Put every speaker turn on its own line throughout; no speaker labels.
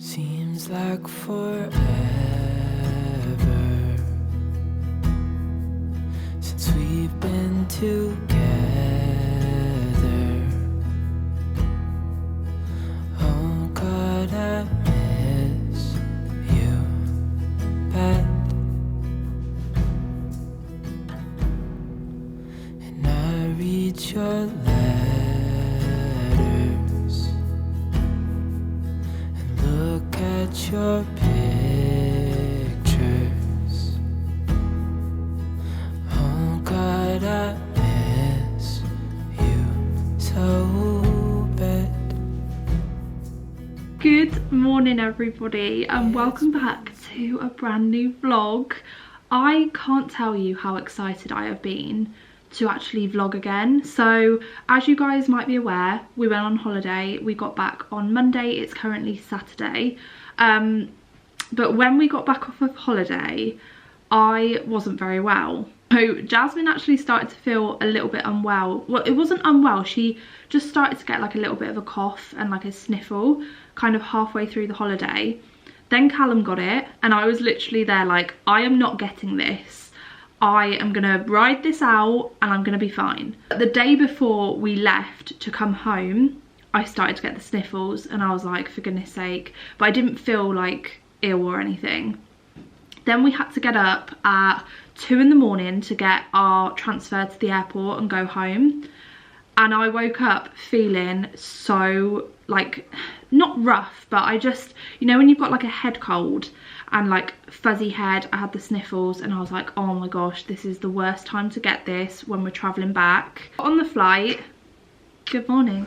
Seems like forever since we've been together. Oh God, I miss you bad, and I read your letters and look at your pictures. Oh God, I miss you so bad.
Good morning everybody, and welcome back to a brand new vlog. I can't tell you how excited I have been to actually vlog again. So as you guys might be aware, we went on holiday. We got back on Monday. It's currently Saturday, but when we got back off of holiday, I wasn't very well. So Jasmine actually started to feel a little bit unwell. Well, it wasn't unwell, she just started to get like a little bit of a cough and like a sniffle kind of halfway through the holiday. Then Callum got it, and I was literally there like, I am not getting this. I am gonna ride this out and I'm gonna be fine. But the day before we left to come home, I started to get the sniffles, and I was like, for goodness sake. But I didn't feel like ill or anything. Then we had to get up at 2 in the morning to get our transfer to the airport and go home. And I woke up feeling so like, not rough, but I just, you know when you've got like a head cold and like fuzzy head, I had the sniffles, and I was like, oh my gosh, this is the worst time to get this when we're traveling back. Got on the flight, good morning.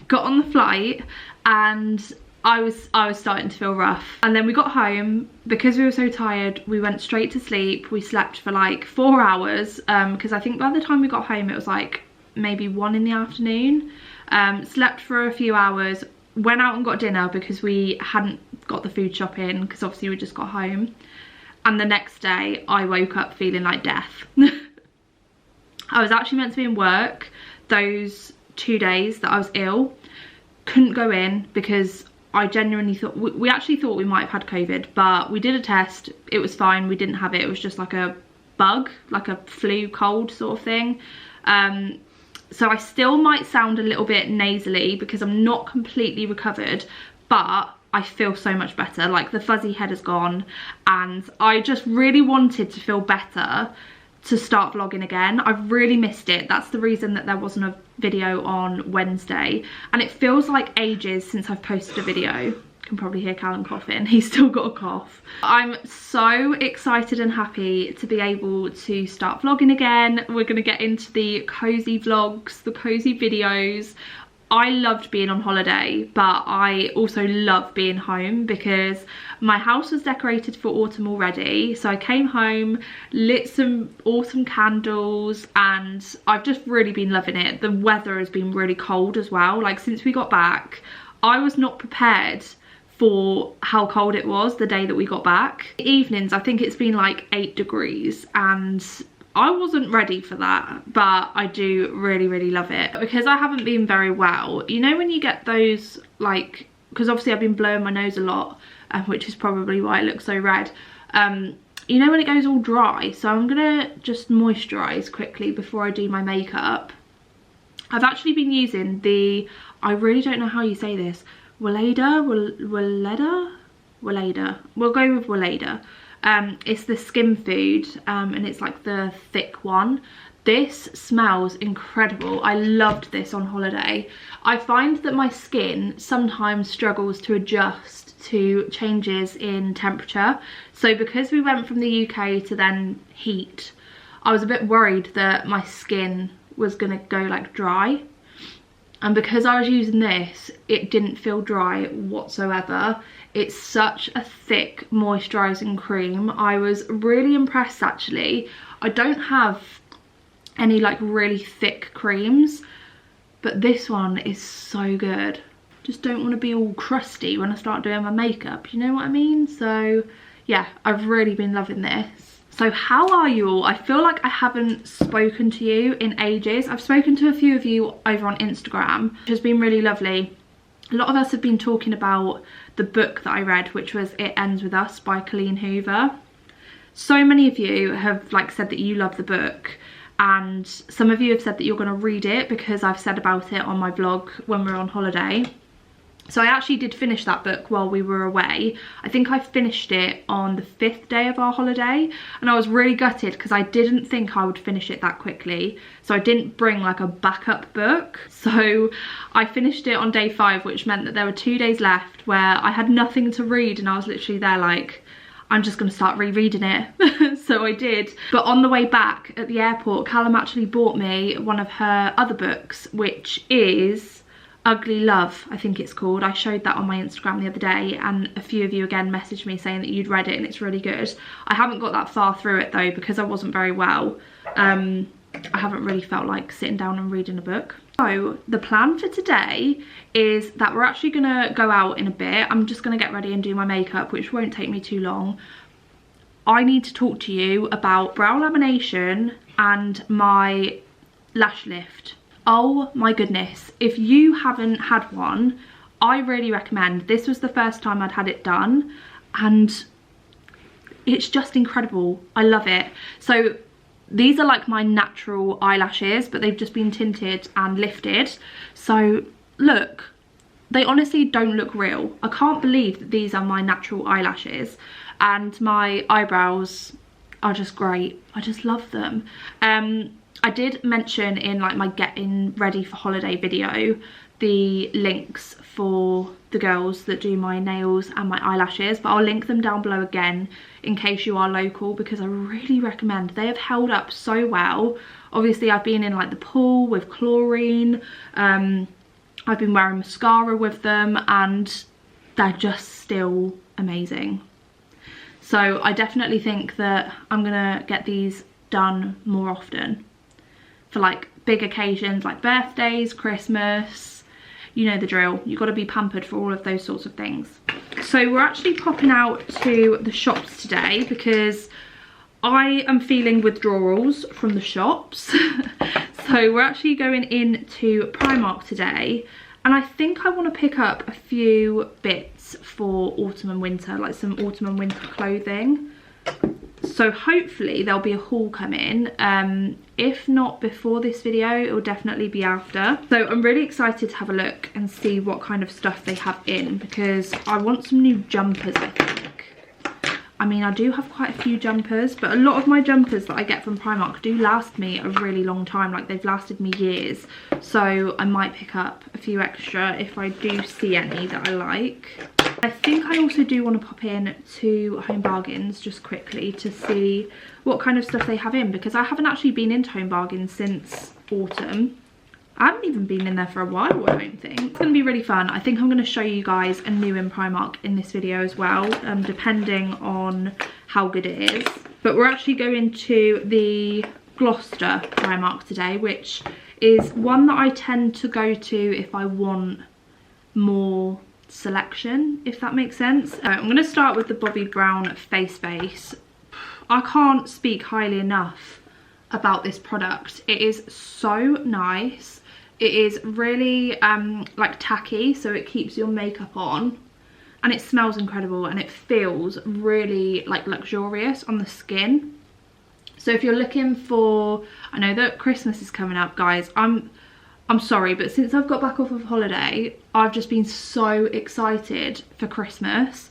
Got on the flight and I was starting to feel rough. And then we got home, because we were so tired, we went straight to sleep. We slept for like 4 hours, because I think by the time we got home it was like maybe 1 in the afternoon. Slept for a few hours, went out and got dinner because we hadn't got the food shop in, because obviously we just got home. And the next day I woke up feeling like death. I was actually meant to be in work those 2 days that I was ill. Couldn't go in because I genuinely thought, we actually thought we might have had COVID, but we did a test, it was fine, we didn't have it. It was just like a bug, like a flu cold sort of thing. So I still might sound a little bit nasally because I'm not completely recovered, but I feel so much better. Like the fuzzy head is gone, and I just really wanted to feel better to start vlogging again. I've really missed it. That's the reason that there wasn't a video on Wednesday, and it feels like ages since I've posted a video. You can probably hear Callum coughing, he's still got a cough. I'm so excited and happy to be able to start vlogging again. We're gonna get into the cozy vlogs, the cozy videos. I loved being on holiday, but I also love being home because my house was decorated for autumn already. So I came home, lit some autumn candles, and I've just really been loving it. The weather has been really cold as well. Like since we got back, I was not prepared for how cold it was the day that we got back. Evenings, I think it's been like 8 degrees, and I wasn't ready for that, but I do really love it. Because I haven't been very well, you know when you get those, like, because obviously I've been blowing my nose a lot, which is probably why it looks so red. You know when it goes all dry, so I'm gonna just moisturize quickly before I do my makeup. I've actually been using the, I really don't know how you say this, Weleda, we'll go with Weleda. It's the Skin Food, and it's like the thick one. This smells incredible. I loved this on holiday. I find that my skin sometimes struggles to adjust to changes in temperature. So because we went from the UK to then heat, I was a bit worried that my skin was gonna go like dry. And because I was using this, it didn't feel dry whatsoever. It's such a thick moisturising cream. I was really impressed actually. I don't have any like really thick creams, but this one is so good. Just don't want to be all crusty when I start doing my makeup, you know what I mean? So yeah, I've really been loving this. So how are you all? I feel like I haven't spoken to you in ages. I've spoken to a few of you over on Instagram, which has been really lovely. A lot of us have been talking about the book that I read, which was It Ends With Us by Colleen Hoover. So many of you have like said that you love the book, and some of you have said that you're going to read it because I've said about it on my vlog when we were on holiday. So I actually did finish that book while we were away. I think I finished it on the 5th day of our holiday, and I was really gutted because I didn't think I would finish it that quickly. So I didn't bring like a backup book. So I finished it on day 5, which meant that there were 2 days left where I had nothing to read, and I was literally there like, I'm just going to start rereading it. So I did. But on the way back at the airport, Callum actually bought me one of her other books, which is Ugly Love, I think it's called. I showed that on my Instagram the other day, and a few of you again messaged me saying that you'd read it and it's really good. I haven't got that far through it though because I wasn't very well. I haven't really felt like sitting down and reading a book. So the plan for today is that we're actually gonna go out in a bit. I'm just gonna get ready and do my makeup, which won't take me too long. I need to talk to you about brow lamination and my lash lift. Oh my goodness, if you haven't had one, I really recommend. This was the first time I'd had it done, and it's just incredible. I love it. So these are like my natural eyelashes, but they've just been tinted and lifted. So look, they honestly don't look real. I can't believe that these are my natural eyelashes, and my eyebrows are just great. I just love them. I did mention in like my getting ready for holiday video the links for the girls that do my nails and my eyelashes, but I'll link them down below again in case you are local, because I really recommend. They have held up so well. Obviously I've been in like the pool with chlorine, I've been wearing mascara with them, and they're just still amazing. So I definitely think that I'm gonna get these done more often for like big occasions like birthdays, Christmas, you know the drill. You've got to be pampered for all of those sorts of things. So we're actually popping out to the shops today because I am feeling withdrawals from the shops. So we're actually going into Primark today, and I think I want to pick up a few bits for autumn and winter, like some autumn and winter clothing. So hopefully there'll be a haul coming. If not before this video, it will definitely be after. So I'm really excited to have a look and see what kind of stuff they have in, because I want some new jumpers, I think. I mean, I do have quite a few jumpers, but a lot of my jumpers that I get from Primark do last me a really long time. Like, they've lasted me years. So I might pick up a few extra if I do see any that I like. I think I also do want to pop in to Home Bargains just quickly to see what kind of stuff they have in, because I haven't actually been into Home Bargains since autumn. I haven't even been in there for a while, I don't think. It's going to be really fun. I think I'm going to show you guys a new in Primark in this video as well, depending on how good it is. But we're actually going to the Gloucester Primark today, which is one that I tend to go to if I want more selection, if that makes sense. I'm going to start with the Bobbi Brown face base. I can't speak highly enough about this product. It is so nice. It is really like tacky, so it keeps your makeup on, and it smells incredible, and it feels really like luxurious on the skin. So if you're looking for, I know that Christmas is coming up, guys. I'm sorry, but since I've got back off of holiday, I've just been so excited for Christmas.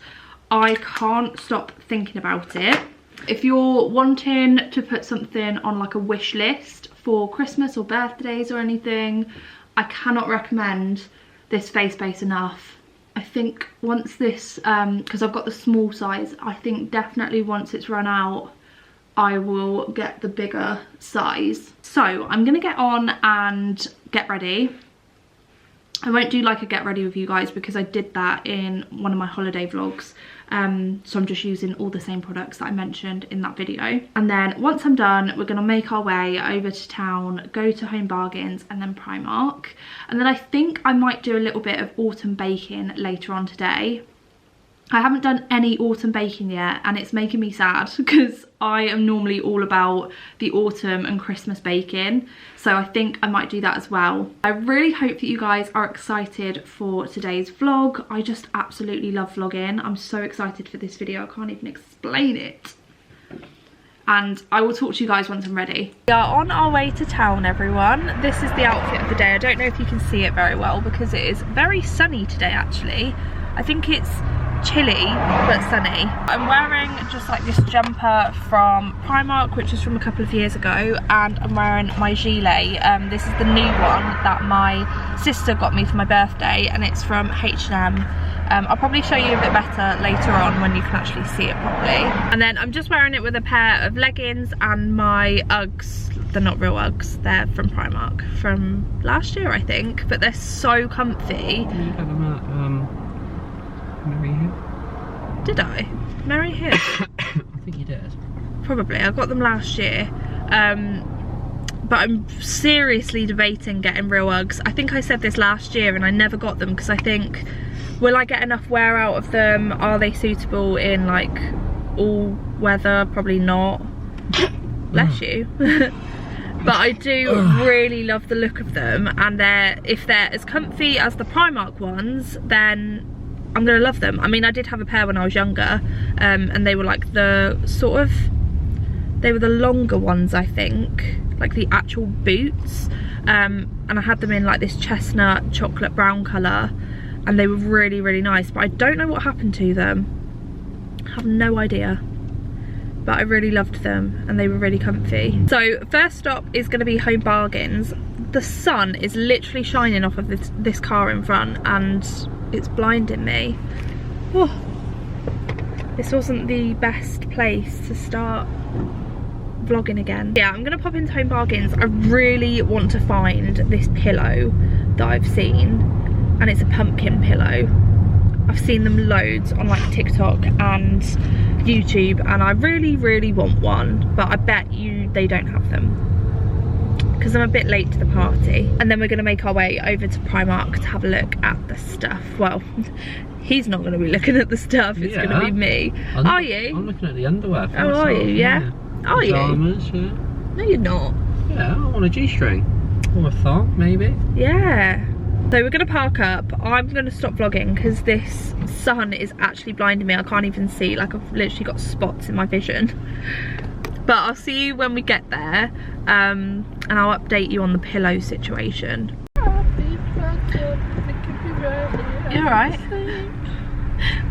I can't stop thinking about it. If you're wanting to put something on like a wish list for Christmas or birthdays or anything, I cannot recommend this face base enough. I think once this, because I've got the small size, I think definitely once it's run out, I will get the bigger size. So I'm gonna get on and get ready. I won't do like a get ready with you guys because I did that in one of my holiday vlogs. So I'm just using all the same products that I mentioned in that video. And then once I'm done, we're gonna make our way over to town, go to Home Bargains and then Primark. And then I think I might do a little bit of autumn baking later on today. I haven't done any autumn baking yet, and it's making me sad because I am normally all about the autumn and Christmas baking, so I think I might do that as well. I really hope that you guys are excited for today's vlog. I just absolutely love vlogging. I'm so excited for this video, I can't even explain it. And I will talk to you guys once I'm ready. We are on our way to town, everyone. This is the outfit of the day. I don't know if you can see it very well because it is very sunny today actually. I think it's chilly but sunny. I'm wearing just like this jumper from Primark, which is from a couple of years ago, and I'm wearing my gilet. This is the new one that my sister got me for my birthday, and it's from H&M. I'll probably show you a bit better later on when you can actually see it properly. And then I'm just wearing it with a pair of leggings and my Uggs. They're not real Uggs, they're from Primark from last year I think, but they're so comfy.
You got them at Mary Hill?
Did I? Mary Hill?
I think you did.
Probably, I got them last year. But I'm seriously debating getting real Uggs. I think I said this last year and I never got them because I think, will I get enough wear out of them? Are they suitable in like all weather? Probably not. Bless you. But I do really love the look of them, and if they're as comfy as the Primark ones, then I'm gonna love them. I mean, I did have a pair when I was younger, and they were like the they were the longer ones, I think, like the actual boots, and I had them in like this chestnut chocolate brown colour, and they were really, really nice, but I don't know what happened to them. I have no idea, but I really loved them and they were really comfy. So first stop is going to be Home Bargains. The sun is literally shining off of this car in front and it's blinding me. Oh, this wasn't the best place to start vlogging again. Yeah, I'm gonna pop into Home Bargains. I really want to find this pillow that I've seen, and it's a pumpkin pillow. I've seen them loads on like TikTok and YouTube, and I really, really want one, but I bet you they don't have them because I'm a bit late to the party. And then we're gonna make our way over to Primark to have a look at the stuff. Well, he's not gonna be looking at the stuff, it's gonna be me. Are you?
I'm looking at the underwear.
Oh, are you? Yeah. Are
Pajamas,
you?
yeah.
No, you're not.
Yeah, I want a G-string. Or a thong, maybe.
Yeah. So we're gonna park up. I'm gonna stop vlogging because this sun is actually blinding me. I can't even see, like I've literally got spots in my vision. But I'll see you when we get there, and I'll update you on the pillow situation. You alright?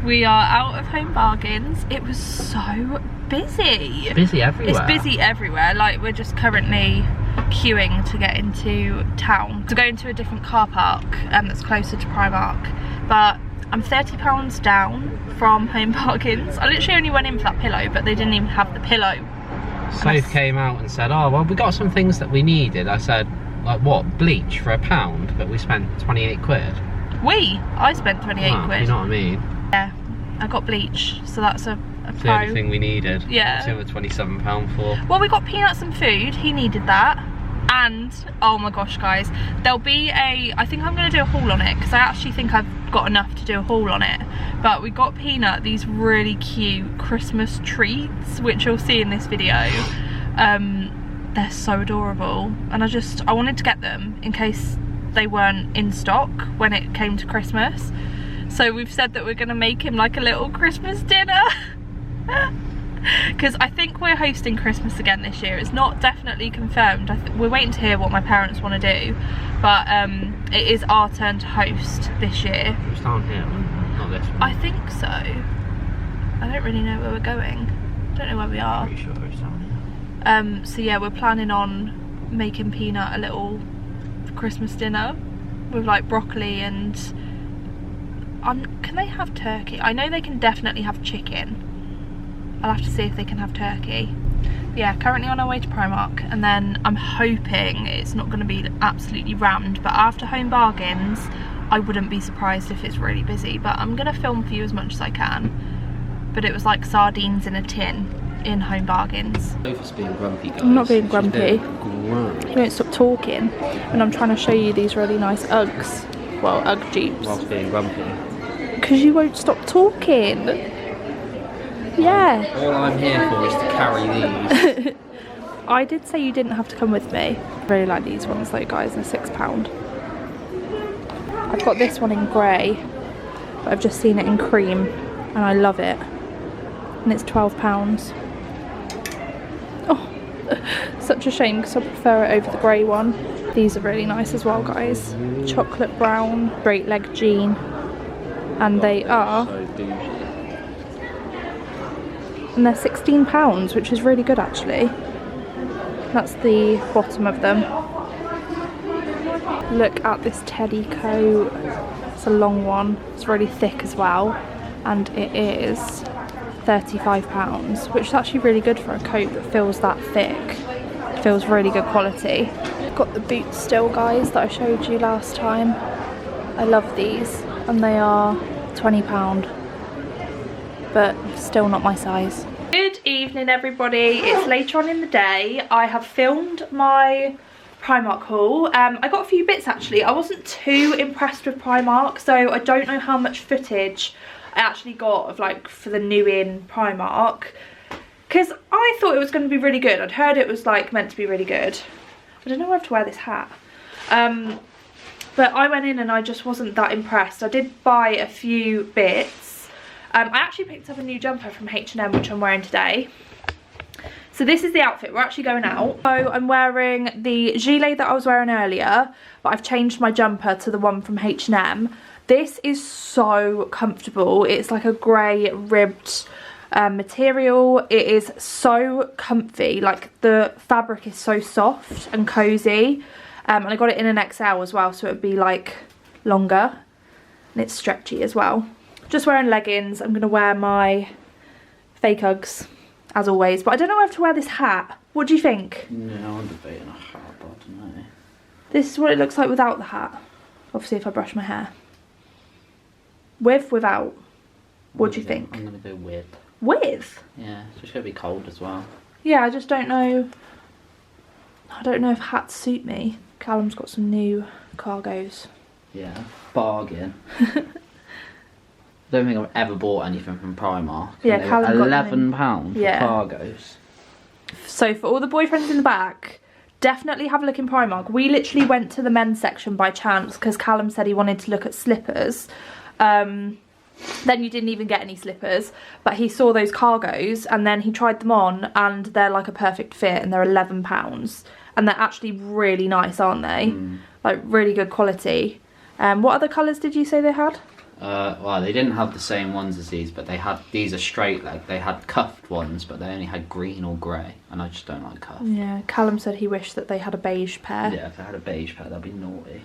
We are out of Home Bargains. It was so busy.
Busy everywhere.
It's busy everywhere. Like, we're just currently queuing to get into town to go into a different car park that's closer to Primark. But I'm £30 down from Home Bargains. I literally only went in for that pillow, but they didn't even have the pillow.
Soph came out and said, oh, well, we got some things that we needed. I said, like what? Bleach for £1, but we spent 28 quid. I spent 28 quid. You know what I mean?
Yeah, I got bleach, so that's a
It's the only thing we needed.
Yeah.
It was £27 for.
Well, we got peanuts and food. He needed that. And, oh my gosh, guys, there'll be I think I'm going to do a haul on it, because I actually think I've got enough to do a haul on it. But we got Peanut these really cute Christmas treats, which you'll see in this video. They're so adorable. And I wanted to get them in case they weren't in stock when it came to Christmas. So we've said that we're going to make him like a little Christmas dinner. Because I think we're hosting Christmas again this year. It's not definitely confirmed. We're waiting to hear what my parents want to do, but it is our turn to host this year.
It's down here, not this one.
I think so. I don't really know where we're going. Don't know where we are.
Pretty sure it's down here.
So yeah, we're planning on making Peanut a little Christmas dinner with like broccoli and can they have turkey? I know they can definitely have chicken. I'll have to see if they can have turkey. Yeah, currently on our way to Primark, and then I'm hoping it's not going to be absolutely rammed, but after Home Bargains I wouldn't be surprised if it's really busy. But I'm going to film for you as much as I can. But it was like sardines in a tin in Home Bargains.
Sophie's being grumpy, guys.
I'm not being grumpy.
Grumpy.
He won't stop talking, and I'm trying to show you these really nice Uggs. Well, Ugg Jeeps.
Whilst being grumpy.
Because you won't stop talking. Yeah.
All I'm here for is to carry these.
I did say you didn't have to come with me. I really like these ones though, guys. They're £6. I've got this one in grey, but I've just seen it in cream and I love it. And it's £12. Oh, such a shame because I prefer it over the grey one. These are really nice as well, guys. Chocolate brown, straight leg jean. And they are... and they're £16, which is really good actually. That's the bottom of them. Look at this teddy coat. It's a long one. It's really thick as well. And it is £35, which is actually really good for a coat that feels that thick. It feels really good quality. Got the boots still, guys, that I showed you last time. I love these. And they are £20. But still not my size. Good evening everybody, it's later on in the day. I have filmed my Primark haul. I got a few bits actually. I wasn't too impressed with Primark, so I don't know how much footage I actually got of like for the new in Primark, because I thought it was going to be really good. I'd heard it was like meant to be really good. I don't know where to wear this hat. But I went in and I just wasn't that impressed. I did buy a few bits. I actually picked up a new jumper from H&M, which I'm wearing today. So this is the outfit. We're actually going out. So I'm wearing the gilet that I was wearing earlier, but I've changed my jumper to the one from H&M. This is so comfortable. It's like a grey ribbed material. It is so comfy. Like the fabric is so soft and cozy. And I got it in an XL as well, so it would be like longer. And it's stretchy as well. Just wearing leggings. I'm going to wear my fake Uggs as always, but I don't know whether to wear this hat. What do you think?
No, I'm debating a hat, but I don't know.
This is what it looks like without the hat. Obviously if I brush my hair. With, without? What do you think?
I'm going to go with.
With?
Yeah, it's just going to be cold as well.
Yeah, I just don't know. I don't know if hats suit me. Callum's got some new cargos.
Yeah, bargain. I don't think I've ever bought anything from Primark.
Yeah, Callum got
£11 for cargos.
So for all the boyfriends in the back, definitely have a look in Primark. We literally went to the men's section by chance because Callum said he wanted to look at slippers. Then you didn't even get any slippers, but he saw those cargos and then he tried them on and they're like a perfect fit and they're £11. And they're actually really nice, aren't they? Like really good quality. What other colours did you say they had?
Well, they didn't have the same ones as these, but they had, these are straight leg. They had cuffed ones, but they only had green or grey, and I just don't like cuffed.
Yeah, Callum said he wished that they had a beige pair.
Yeah, if they had a beige pair, that'd be naughty.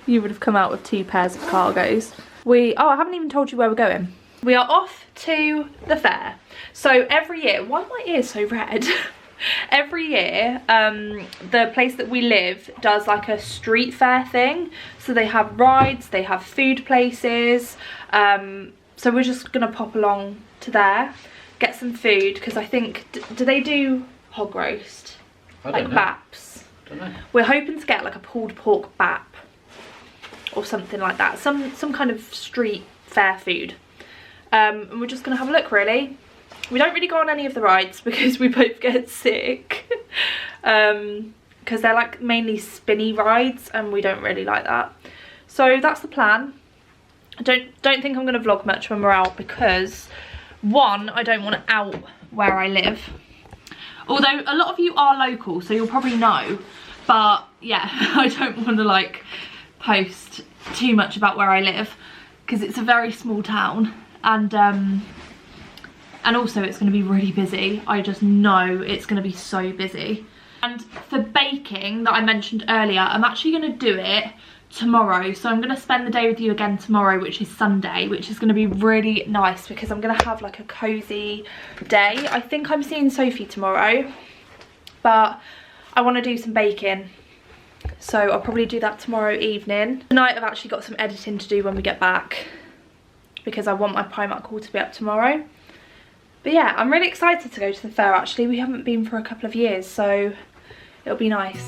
You would have come out with 2 pairs of cargos. Oh, I haven't even told you where we're going. We are off to the fair. So every year, why are my ears so red? Every year, the place that we live does like a street fair thing. So they have rides, they have food places. So we're just gonna pop along to there, get some food, because I think, do they do hog roast? Like baps?
I don't know.
We're hoping to get like a pulled pork bap or something like that. Some kind of street fair food. And we're just gonna have a look really. We don't really go on any of the rides because we both get sick. Because they're like mainly spinny rides and we don't really like that. So that's the plan. I don't think I'm going to vlog much when we're out because, one, I don't want to out where I live. Although a lot of you are local, so you'll probably know. But yeah, I don't want to like post too much about where I live because it's a very small town. And also it's going to be really busy. I just know it's going to be so busy. And for baking that I mentioned earlier, I'm actually going to do it tomorrow. So I'm going to spend the day with you again tomorrow, which is Sunday, which is going to be really nice because I'm going to have like a cozy day. I think I'm seeing Sophie tomorrow, but I want to do some baking. So I'll probably do that tomorrow evening. Tonight I've actually got some editing to do when we get back because I want my Primark haul to be up tomorrow. But yeah, I'm really excited to go to the fair actually. We haven't been for a couple of years, so it'll be nice.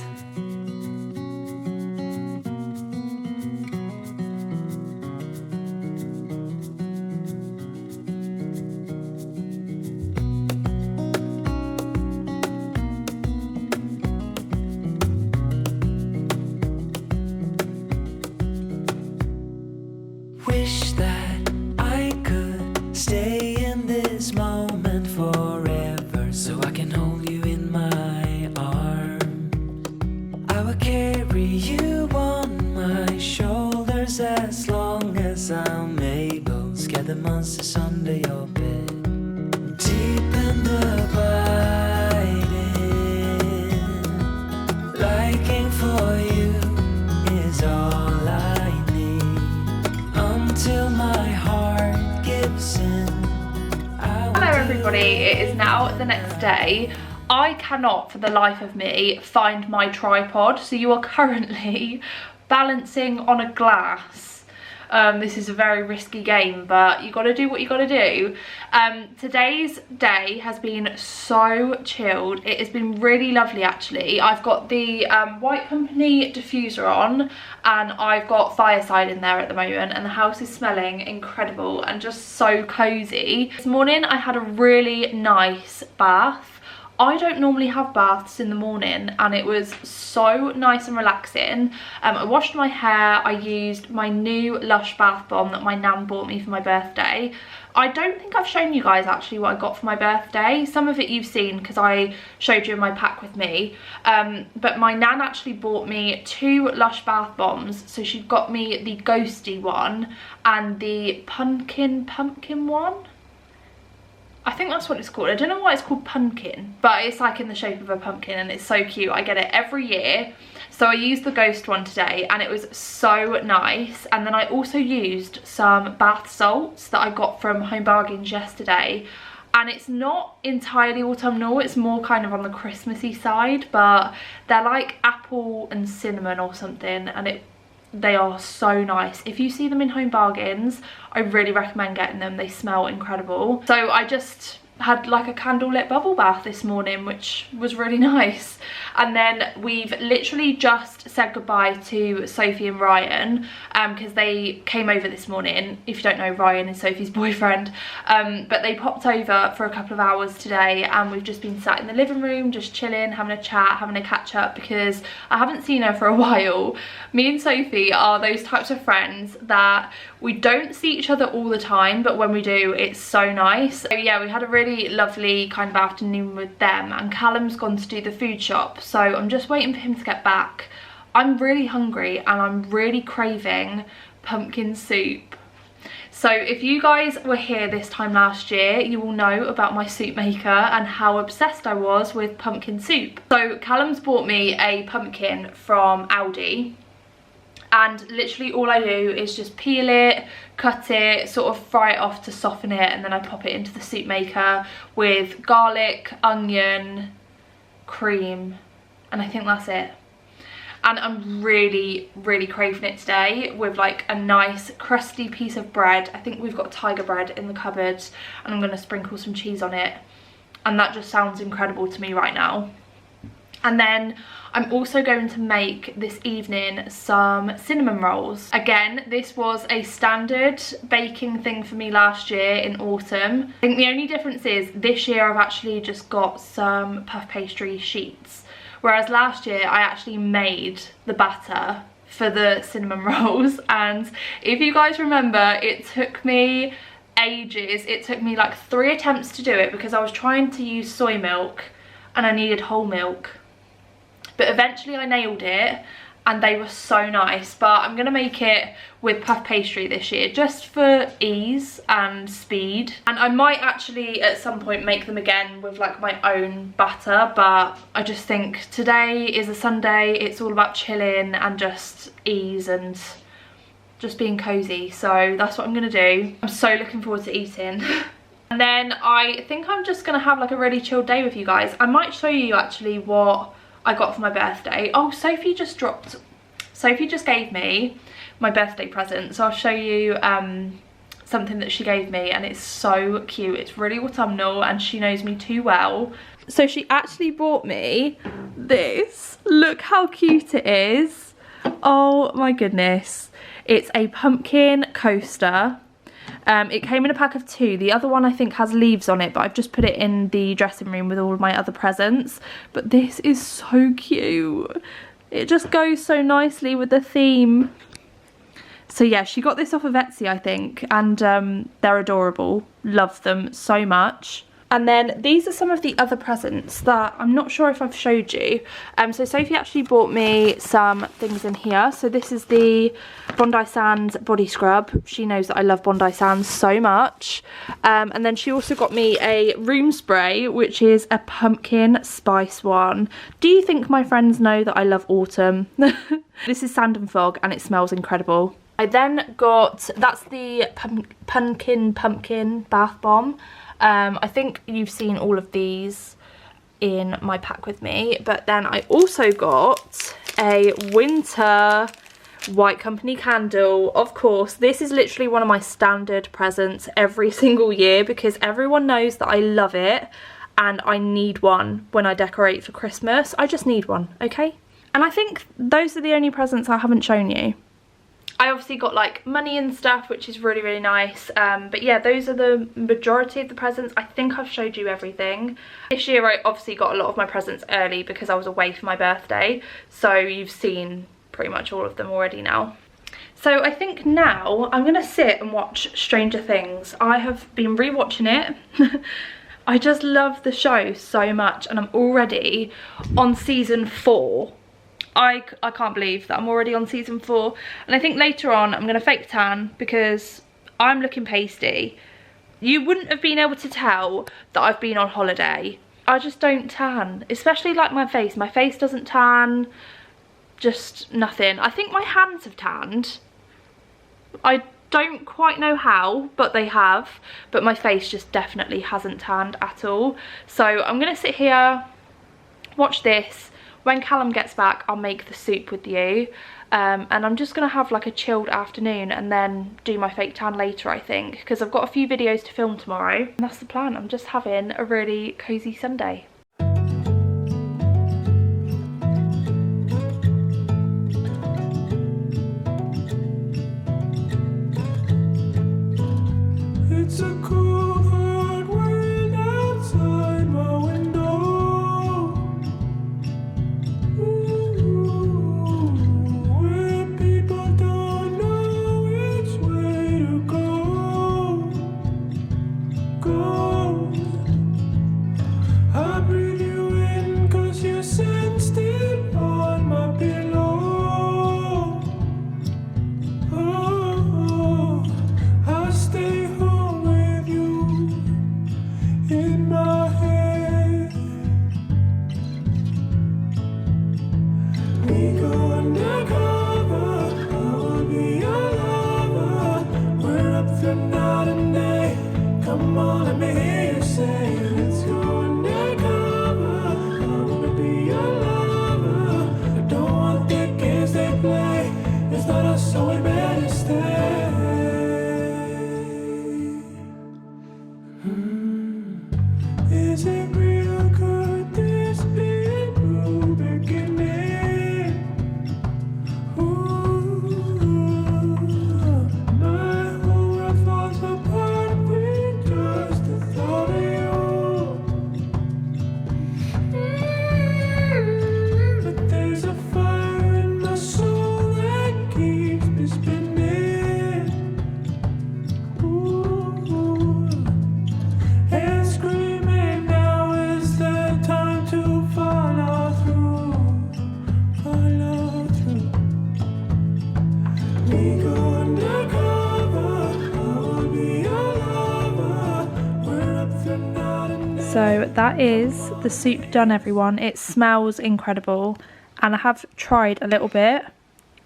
some Mabel, scare the monsters under your bed. Deep and abiding, liking for you is all I need. Until my heart gives in.
Hello everybody, it is now the next day. I cannot for the life of me find my tripod, so you are currently balancing on a glass. This is a very risky game, but you gotta do what you gotta do. Today's day has been so chilled. It has been really lovely actually. I've got the White Company diffuser on and I've got Fireside in there at the moment, and the house is smelling incredible and just so cozy. This morning I had a really nice bath. I don't normally have baths in the morning and it was so nice and relaxing. I washed my hair, I used my new Lush bath bomb that my nan bought me for my birthday. I don't think I've shown you guys actually what I got for my birthday. Some of it you've seen because I showed you in my pack with me. But my nan actually bought me 2 Lush bath bombs. So she got me the ghosty one and the pumpkin one. I think that's what it's called. I don't know why it's called pumpkin, but it's like in the shape of a pumpkin and it's so cute. I get it every year. So I used the ghost one today and it was so nice. And then I also used some bath salts that I got from Home Bargains yesterday. And it's not entirely autumnal, it's more kind of on the Christmassy side, but they're like apple and cinnamon or something, and they are so nice. If you see them in Home Bargains, I really recommend getting them. They smell incredible. So I just had like a candlelit bubble bath this morning, which was really nice. And then we've literally just said goodbye to Sophie and Ryan because they came over this morning. If you don't know, Ryan is Sophie's boyfriend, but they popped over for a couple of hours today and we've just been sat in the living room just chilling, having a chat, having a catch up, because I haven't seen her for a while. Me and Sophie are those types of friends that we don't see each other all the time, but when we do, it's so nice. So yeah, we had a really lovely kind of afternoon with them, and Callum's gone to do the food shop, so I'm just waiting for him to get back. I'm really hungry and I'm really craving pumpkin soup. So if you guys were here this time last year, you will know about my soup maker and how obsessed I was with pumpkin soup. So Callum's bought me a pumpkin from Aldi. And literally all I do is just peel it, cut it, sort of fry it off to soften it, and then I pop it into the soup maker with garlic, onion, cream, and I think that's it. And I'm really, really craving it today with like a nice crusty piece of bread. I think we've got tiger bread in the cupboard, and I'm gonna sprinkle some cheese on it. And that just sounds incredible to me right now. And then I'm also going to make this evening some cinnamon rolls. Again, this was a standard baking thing for me last year in autumn. I think the only difference is this year I've actually just got some puff pastry sheets. Whereas last year I actually made the batter for the cinnamon rolls. And if you guys remember, it took me ages. It took me like 3 attempts to do it because I was trying to use soy milk and I needed whole milk. But eventually I nailed it and they were so nice. But I'm going to make it with puff pastry this year just for ease and speed. And I might actually at some point make them again with like my own batter. But I just think today is a Sunday. It's all about chilling and just ease and just being cozy. So that's what I'm going to do. I'm so looking forward to eating. And then I think I'm just going to have like a really chilled day with you guys. I might show you actually what I got for my birthday. Oh, Sophie just gave me my birthday present, so I'll show you something that she gave me, and it's so cute. It's really autumnal and she knows me too well. So she actually bought me this. Look how cute it is. Oh my goodness. It's a pumpkin coaster. It came in a pack of 2. The other one I think has leaves on it, but I've just put it in the dressing room with all of my other presents. But this is so cute. It just goes so nicely with the theme. So yeah, she got this off of Etsy I think, and they're adorable. Love them so much. And then these are some of the other presents that I'm not sure if I've showed you. So Sophie actually bought me some things in here. So this is the Bondi Sands body scrub. She knows that I love Bondi Sands so much. And then she also got me a room spray, which is a pumpkin spice one. Do you think my friends know that I love autumn? This is Sand and Fog and it smells incredible. I then got, that's the pumpkin bath bomb. I think you've seen all of these in my pack with me, but then I also got a winter White Company candle. Of course, this is literally one of my standard presents every single year because everyone knows that I love it and I need one when I decorate for Christmas. I just need one, okay? And I think those are the only presents I haven't shown you. I obviously got like money and stuff, which is really, really nice. But yeah, those are the majority of the presents. I think I've showed you everything. This year I obviously got a lot of my presents early because I was away for my birthday. So you've seen pretty much all of them already now. So I think now I'm going to sit and watch Stranger Things. I have been rewatching it. I just love the show so much and I'm already on season 4. I can't believe that I'm already on season 4, and I think later on I'm going to fake tan because I'm looking pasty. You wouldn't have been able to tell that I've been on holiday. I just don't tan, especially like my face. My face doesn't tan, just nothing. I think my hands have tanned. I don't quite know how, but they have. But my face just definitely hasn't tanned at all. So I'm going to sit here, watch this. When Callum gets back, I'll make the soup with you. And I'm just going to have like a chilled afternoon and then do my fake tan later, I think. Because I've got a few videos to film tomorrow. And that's the plan. I'm just having a really cosy Sunday.
It's a cool hard world outside my window. Where people don't know which way to go. I breathe you in 'cause your scent's still on my pillow. Oh, I stay home with you in my head. We go undercover, I will be your lover. We're up through night and day. Come on, let me hear you say, let's go undercover. I wanna be your lover. I don't want the games they play. It's not us, so we better stay. Is it real? Could this be a new beginning? Ooh, my whole world falls apart with just the thought of you. But there's a fire in my soul that keeps me spinning. Ooh, and screaming, now is the time to follow through, follow through. We go undercover, I will be your lover. We're up through night and day.
So that is the soup done, everyone. It smells incredible and I have tried a little bit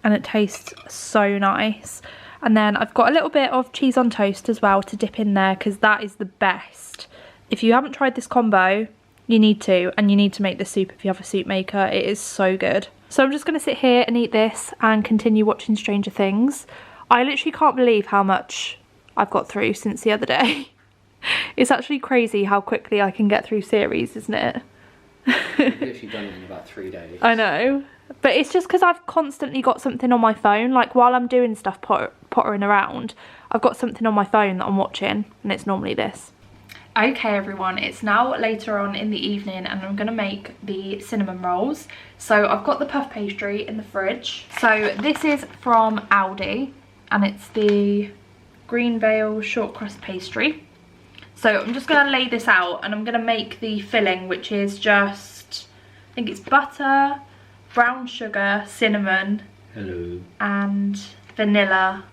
and it tastes so nice. And then I've got a little bit of cheese on toast as well to dip in there because that is the best. If you haven't tried this combo, you need to, and you need to make the soup if you have a soup maker. It is so good. So I'm just going to sit here and eat this and continue watching Stranger Things. I literally can't believe how much I've got through since the other day. It's actually crazy how quickly I can get through series, isn't it?
You've literally done it in about 3 days.
I know. But it's just because I've constantly got something on my phone. Like while I'm doing stuff pottering around, I've got something on my phone that I'm watching, and it's normally this. Okay everyone, it's now later on in the evening and I'm going to make the cinnamon rolls. So I've got the puff pastry in the fridge. So this is from Aldi and it's the Green Veil short crust pastry. So I'm just going to lay this out and I'm going to make the filling, which is just, I think it's butter, brown sugar, cinnamon,
hello,
and vanilla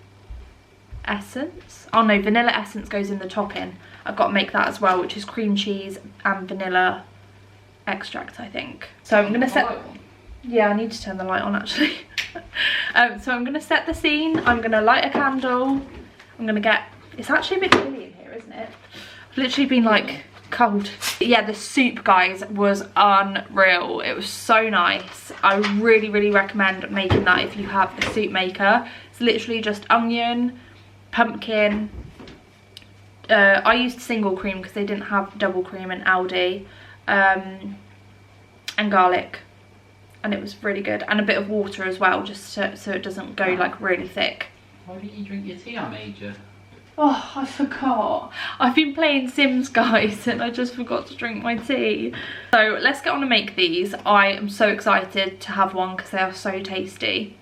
essence. Oh no, vanilla essence goes in the topping. I've got to make that as well, which is cream cheese and vanilla extract, I think. So I'm going to set... Yeah, I need to turn the light on actually. So I'm going to set the scene. I'm going to light a candle. I'm going to get... It's actually a bit chilly in here, isn't it? I've literally been like cold. Yeah, the soup, guys, was unreal. It was so nice. I really, really recommend making that if you have a soup maker. It's literally just onion, pumpkin. I used single cream because they didn't have double cream in Aldi. And garlic. And it was really good. And a bit of water as well, just so it doesn't go like really thick.
Why didn't you drink your tea I made you?
Oh, I forgot. I've been playing Sims, guys, and I just forgot to drink my tea. So let's get on and make these. I am so excited to have one because they are so tasty.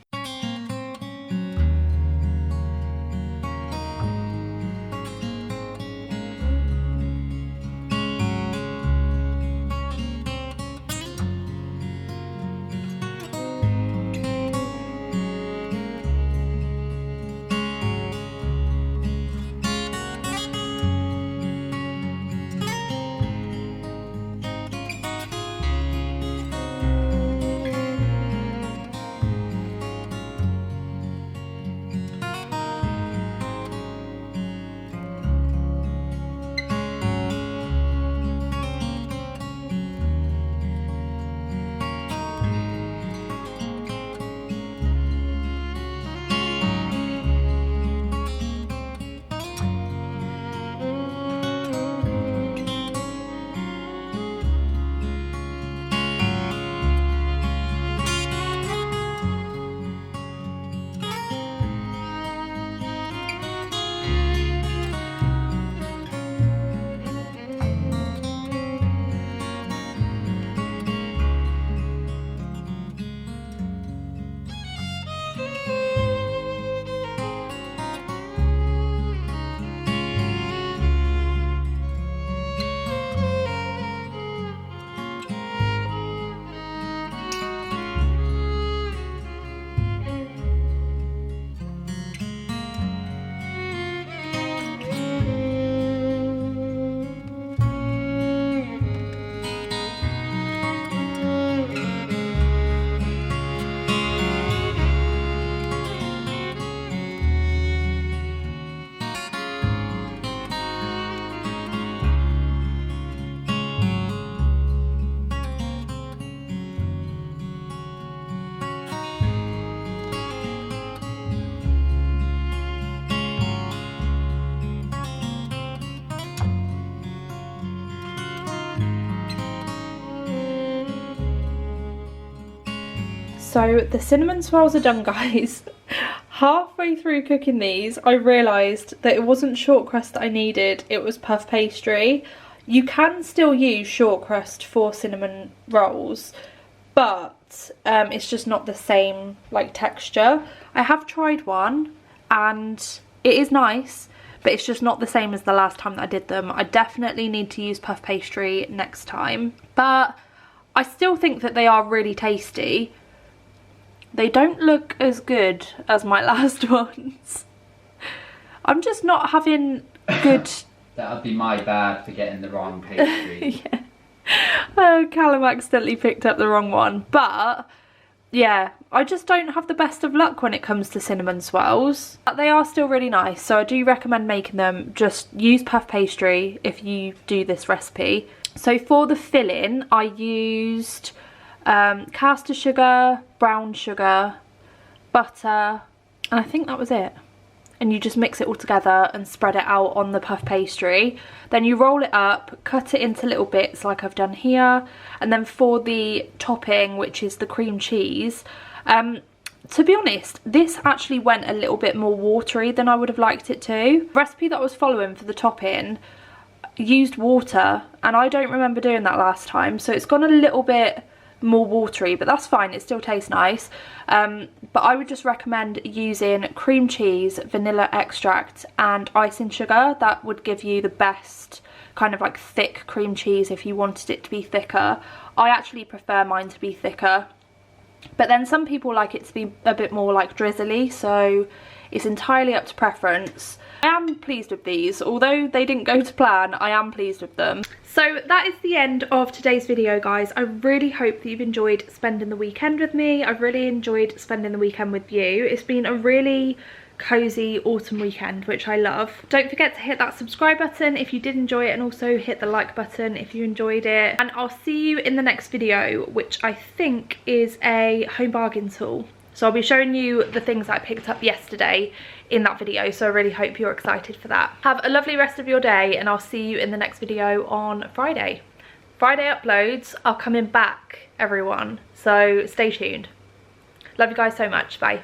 So the cinnamon swirls are done, guys. Halfway through cooking these, I realised that it wasn't short crust that I needed, it was puff pastry. You can still use short crust for cinnamon rolls, but it's just not the same like texture. I have tried one and it is nice, but it's just not the same as the last time that I did them. I definitely need to use puff pastry next time, but I still think that they are really tasty. They don't look as good as my last ones. I'm just not having good...
That would be my bad for getting the wrong pastry.
Yeah. Oh, Callum accidentally picked up the wrong one. But, yeah, I just don't have the best of luck when it comes to cinnamon swirls. But they are still really nice, so I do recommend making them. Just use puff pastry if you do this recipe. So for the filling, I used... caster sugar, brown sugar, butter, and I think that was it. And you just mix it all together and spread it out on the puff pastry. Then you roll it up, cut it into little bits like I've done here, and then for the topping, which is the cream cheese, to be honest, this actually went a little bit more watery than I would have liked it to. The recipe that I was following for the topping used water, and I don't remember doing that last time, so it's gone a little bit more watery, but that's fine, it still tastes nice. But I would just recommend using cream cheese, vanilla extract and icing sugar. That would give you the best kind of like thick cream cheese if you wanted it to be thicker. I actually prefer mine to be thicker, but then some people like it to be a bit more like drizzly, so it's entirely up to preference. I am pleased with these, although they didn't go to plan, I am pleased with them. So that is the end of today's video, guys. I really hope that you've enjoyed spending the weekend with me. I've really enjoyed spending the weekend with you. It's been a really cozy autumn weekend, which I love. Don't forget to hit that subscribe button if you did enjoy it, and also hit the like button if you enjoyed it. And I'll see you in the next video, which I think is a home bargain tool. So I'll be showing you the things that I picked up yesterday in that video, so I really hope you're excited for that. Have a lovely rest of your day, and I'll see you in the next video on Friday. Friday uploads are coming back, everyone, so stay tuned. Love you guys so much. Bye.